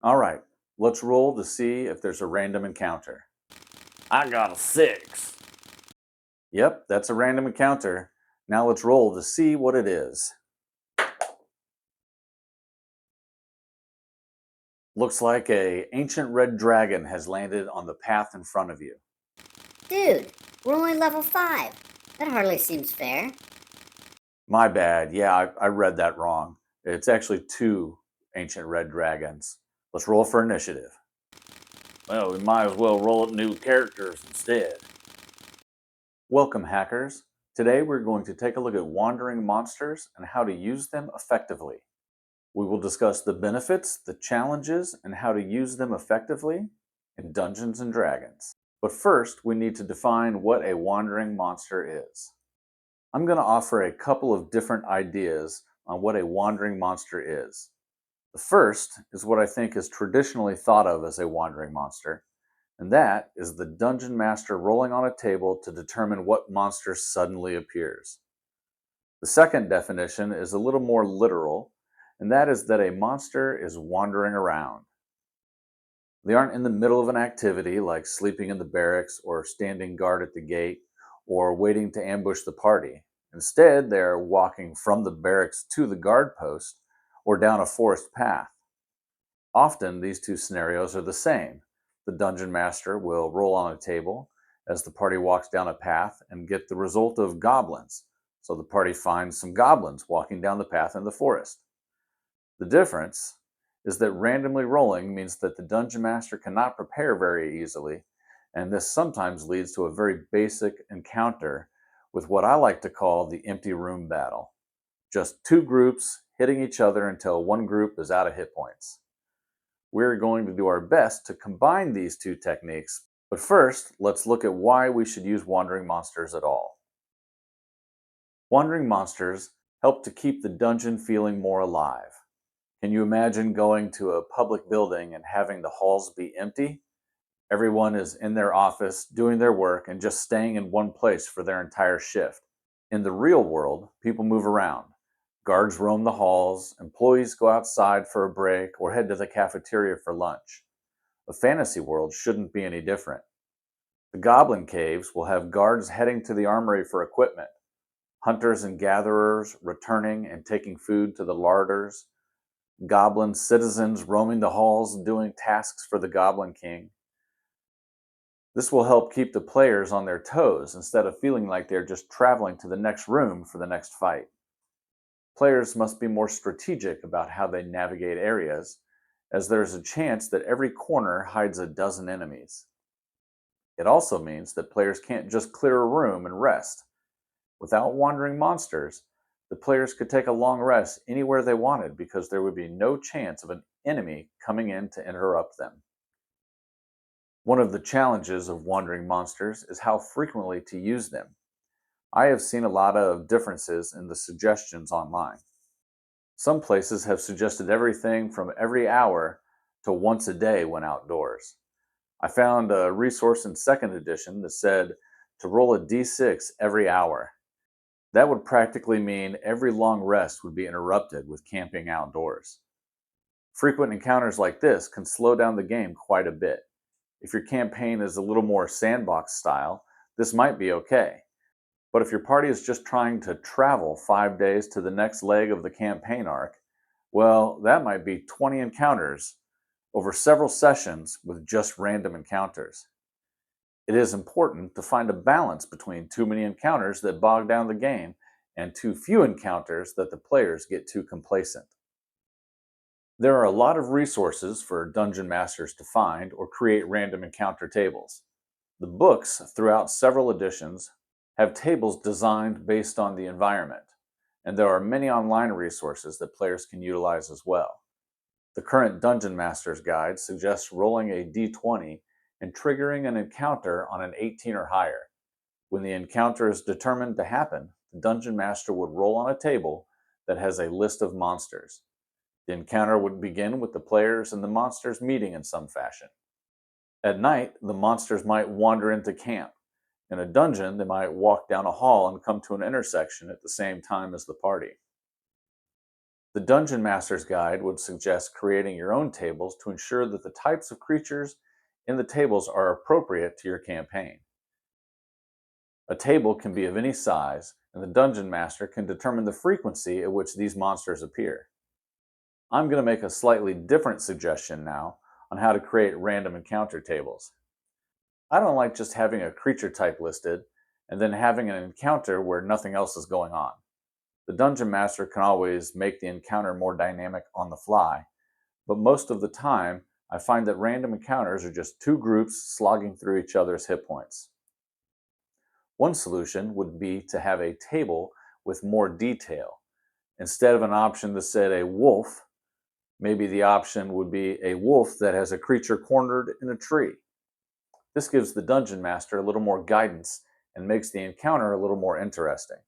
All right, let's roll to see if there's a random encounter. I got a 6. Yep, that's a random encounter. Now let's roll to see what it is. Looks like a ancient red dragon has landed on the path in front of you. Dude, we're only level 5. That hardly seems fair. My bad. Yeah, I read that wrong. It's actually two ancient red dragons. Let's roll for initiative. Well, we might as well roll up new characters instead. Welcome, hackers. Today we're going to take a look at wandering monsters and how to use them effectively. We will discuss the benefits, the challenges, and how to use them effectively in Dungeons and Dragons. But first, we need to define what a wandering monster is. I'm going to offer a couple of different ideas on what a wandering monster is. The first is what I think is traditionally thought of as a wandering monster, and that is the dungeon master rolling on a table to determine what monster suddenly appears. The second definition is a little more literal, and that is that a monster is wandering around. They aren't in the middle of an activity like sleeping in the barracks or standing guard at the gate or waiting to ambush the party. Instead, they are walking from the barracks to the guard post or down a forest path. Often, these two scenarios are the same. The dungeon master will roll on a table as the party walks down a path and get the result of goblins. So the party finds some goblins walking down the path in the forest. The difference is that randomly rolling means that the dungeon master cannot prepare very easily, and this sometimes leads to a very basic encounter with what I like to call the empty room battle. Just two groups hitting each other until one group is out of hit points. We're going to do our best to combine these two techniques, but first, let's look at why we should use wandering monsters at all. Wandering monsters help to keep the dungeon feeling more alive. Can you imagine going to a public building and having the halls be empty? Everyone is in their office doing their work and just staying in one place for their entire shift. In the real world, people move around. Guards roam the halls, employees go outside for a break or head to the cafeteria for lunch. A fantasy world shouldn't be any different. The Goblin Caves will have guards heading to the armory for equipment, hunters and gatherers returning and taking food to the larders, goblin citizens roaming the halls doing tasks for the Goblin King. This will help keep the players on their toes instead of feeling like they're just traveling to the next room for the next fight. Players must be more strategic about how they navigate areas, as there's a chance that every corner hides a dozen enemies. It also means that players can't just clear a room and rest. Without wandering monsters, the players could take a long rest anywhere they wanted because there would be no chance of an enemy coming in to interrupt them. One of the challenges of wandering monsters is how frequently to use them. I have seen a lot of differences in the suggestions online. Some places have suggested everything from every hour to once a day when outdoors. I found a resource in 2nd edition that said to roll a d6 every hour. That would practically mean every long rest would be interrupted with camping outdoors. Frequent encounters like this can slow down the game quite a bit. If your campaign is a little more sandbox style, this might be okay. But if your party is just trying to travel 5 days to the next leg of the campaign arc, well, that might be 20 encounters over several sessions with just random encounters. It is important to find a balance between too many encounters that bog down the game and too few encounters that the players get too complacent. There are a lot of resources for dungeon masters to find or create random encounter tables. The books, throughout several editions, have tables designed based on the environment, and there are many online resources that players can utilize as well. The current Dungeon Master's Guide suggests rolling a d20 and triggering an encounter on an 18 or higher. When the encounter is determined to happen, the Dungeon Master would roll on a table that has a list of monsters. The encounter would begin with the players and the monsters meeting in some fashion. At night, the monsters might wander into camp. In a dungeon, they might walk down a hall and come to an intersection at the same time as the party. The Dungeon Master's Guide would suggest creating your own tables to ensure that the types of creatures in the tables are appropriate to your campaign. A table can be of any size, and the Dungeon Master can determine the frequency at which these monsters appear. I'm going to make a slightly different suggestion now on how to create random encounter tables. I don't like just having a creature type listed and then having an encounter where nothing else is going on. The Dungeon Master can always make the encounter more dynamic on the fly, but most of the time, I find that random encounters are just two groups slogging through each other's hit points. One solution would be to have a table with more detail. Instead of an option that said a wolf, maybe the option would be a wolf that has a creature cornered in a tree. This gives the Dungeon Master a little more guidance and makes the encounter a little more interesting.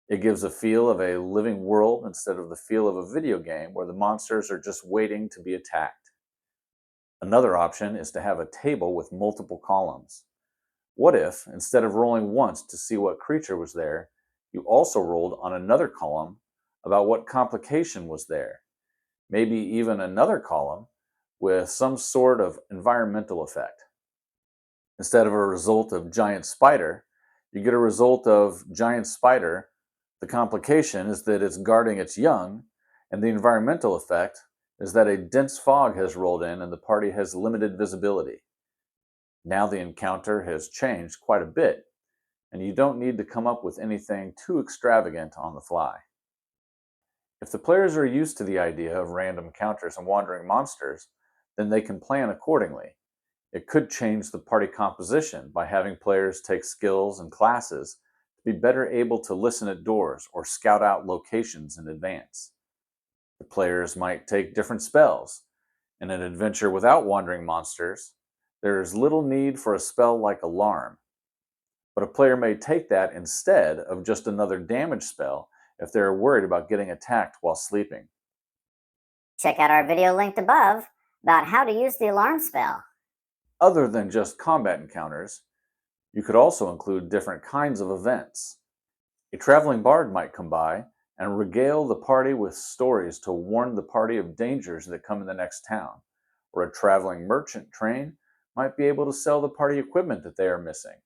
It gives a feel of a living world instead of the feel of a video game where the monsters are just waiting to be attacked. Another option is to have a table with multiple columns. What if, instead of rolling once to see what creature was there, you also rolled on another column about what complication was there? Maybe even another column with some sort of environmental effect. Instead of a result of giant spider, you get a result of giant spider. The complication is that it's guarding its young, and the environmental effect is that a dense fog has rolled in and the party has limited visibility. Now the encounter has changed quite a bit, and you don't need to come up with anything too extravagant on the fly. If the players are used to the idea of random encounters and wandering monsters, then they can plan accordingly. It could change the party composition by having players take skills and classes to be better able to listen at doors or scout out locations in advance. The players might take different spells. In an adventure without wandering monsters, there is little need for a spell like Alarm, but a player may take that instead of just another damage spell if they are worried about getting attacked while sleeping. Check out our video linked above about how to use the alarm spell. Other than just combat encounters, you could also include different kinds of events. A traveling bard might come by and regale the party with stories to warn the party of dangers that come in the next town, or a traveling merchant train might be able to sell the party equipment that they are missing.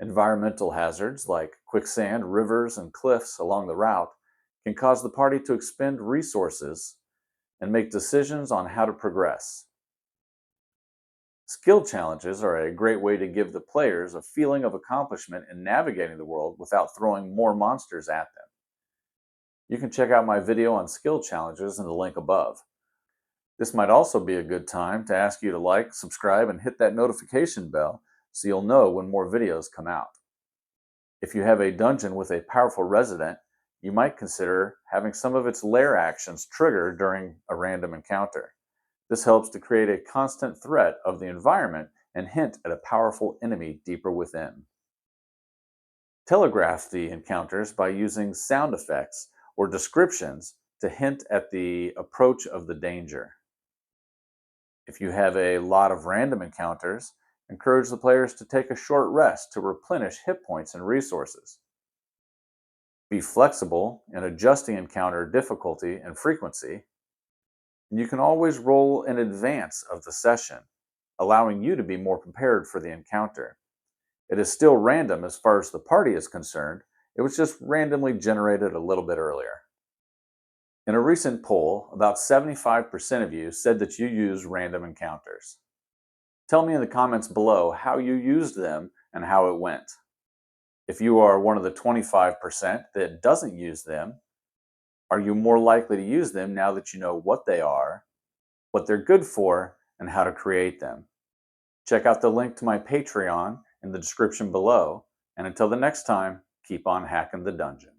Environmental hazards like quicksand, rivers, and cliffs along the route can cause the party to expend resources and make decisions on how to progress. Skill challenges are a great way to give the players a feeling of accomplishment in navigating the world without throwing more monsters at them. You can check out my video on skill challenges in the link above. This might also be a good time to ask you to like, subscribe, and hit that notification bell so you'll know when more videos come out. If you have a dungeon with a powerful resident, you might consider having some of its lair actions trigger during a random encounter. This helps to create a constant threat of the environment and hint at a powerful enemy deeper within. Telegraph the encounters by using sound effects or descriptions to hint at the approach of the danger. If you have a lot of random encounters, encourage the players to take a short rest to replenish hit points and resources. Be flexible in adjusting encounter difficulty and frequency, and you can always roll in advance of the session, allowing you to be more prepared for the encounter. It is still random as far as the party is concerned, it was just randomly generated a little bit earlier. In a recent poll, about 75% of you said that you use random encounters. Tell me in the comments below how you used them and how it went. If you are one of the 25% that doesn't use them, are you more likely to use them now that you know what they are, what they're good for, and how to create them? Check out the link to my Patreon in the description below, and until the next time, keep on hacking the dungeon.